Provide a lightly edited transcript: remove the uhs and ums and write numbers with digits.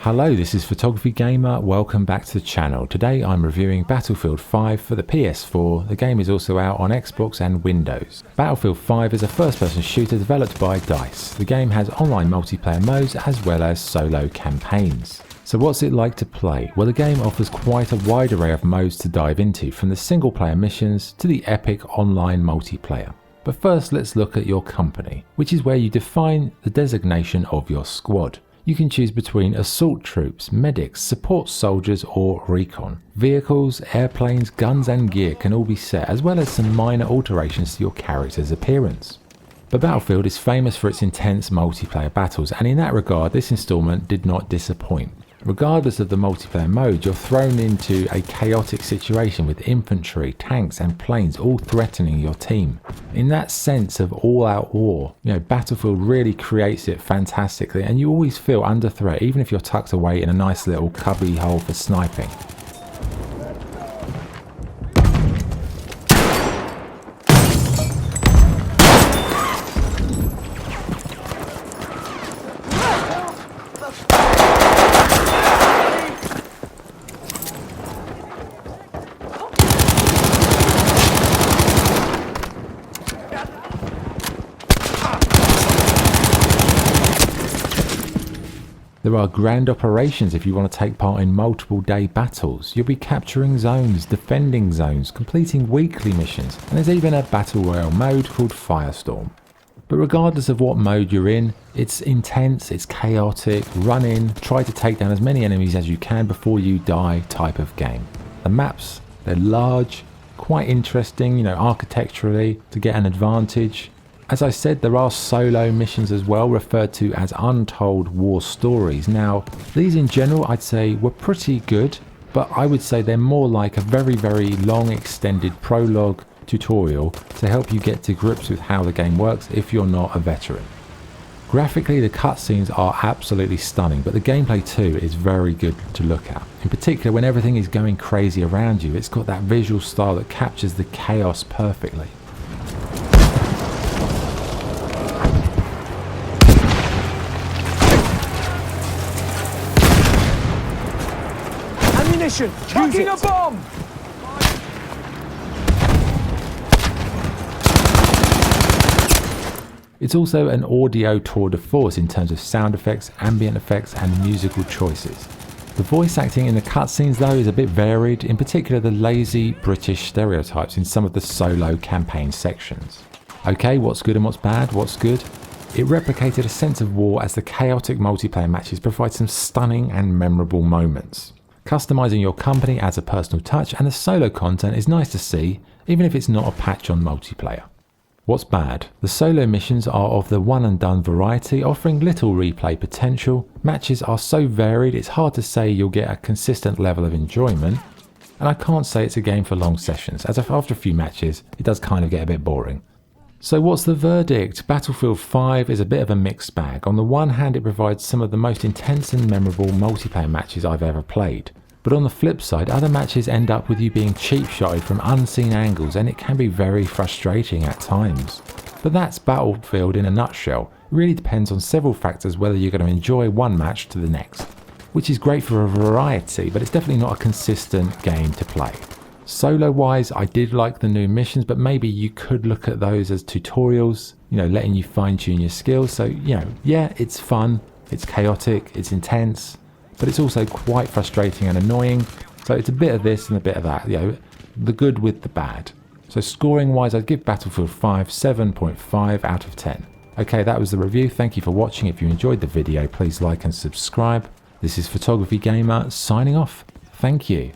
Hello, this is Photography Gamer, welcome back to the channel. Today I'm reviewing Battlefield 5 for the PS4. The game is also out on Xbox and Windows. Battlefield 5 is a first-person shooter developed by DICE. The game has online multiplayer modes as well as solo campaigns. So what's it like to play? Well, the game offers quite a wide array of modes to dive into, from the single player missions to the epic online multiplayer. But first let's look at your company, which is where you define the designation of your squad. You can choose between assault troops, medics, support soldiers or recon. Vehicles, airplanes, guns and gear can all be set, as well as some minor alterations to your character's appearance. But Battlefield is famous for its intense multiplayer battles, and in that regard this installment did not disappoint. Regardless of the multiplayer mode, you're thrown into a chaotic situation with infantry, tanks and planes all threatening your team. In that sense of all-out war, Battlefield really creates it fantastically, and you always feel under threat even if you're tucked away in a nice little cubby hole for sniping. There are grand operations if you want to take part in multiple day battles. You'll be capturing zones, defending zones, completing weekly missions, and there's even a battle royale mode called Firestorm. But regardless of what mode you're in, it's intense, it's chaotic, run in, try to take down as many enemies as you can before you die type of game. The maps, they're large, quite interesting, architecturally to get an advantage. As I said, there are solo missions as well, referred to as untold war stories. Now, these in general I'd say were pretty good, but I would say they're more like a very long extended prologue tutorial to help you get to grips with how the game works if you're not a veteran. Graphically, the cutscenes are absolutely stunning, but the gameplay too is very good to look at. In particular, when everything is going crazy around you, it's got that visual style that captures the chaos perfectly. Tracking a bomb! It's also an audio tour de force in terms of sound effects, ambient effects and musical choices. The voice acting in the cutscenes though is a bit varied, in particular the lazy British stereotypes in some of the solo campaign sections. Okay, what's good and what's bad? What's good? It replicated a sense of war as the chaotic multiplayer matches provide some stunning and memorable moments. Customizing your company adds a personal touch, and the solo content is nice to see, even if it's not a patch on multiplayer. What's bad? The solo missions are of the one and done variety, offering little replay potential. Matches are so varied it's hard to say you'll get a consistent level of enjoyment, and I can't say it's a game for long sessions, as after a few matches it does kind of get a bit boring. So what's the verdict? Battlefield 5 is a bit of a mixed bag. On the one hand, it provides some of the most intense and memorable multiplayer matches I've ever played. But on the flip side, other matches end up with you being cheap-shotted from unseen angles, and it can be very frustrating at times. But that's Battlefield in a nutshell. It really depends on several factors whether you're going to enjoy one match to the next, which is great for a variety, but it's definitely not a consistent game to play. Solo wise, I did like the new missions, but maybe you could look at those as tutorials, letting you fine tune your skills. So, yeah, it's fun, it's chaotic, it's intense, but it's also quite frustrating and annoying. So it's a bit of this and a bit of that, the good with the bad. So scoring wise, I'd give Battlefield 5 7.5 out of 10. Okay, that was the review. Thank you for watching. If you enjoyed the video, please like and subscribe. This is Photography Gamer signing off. Thank you.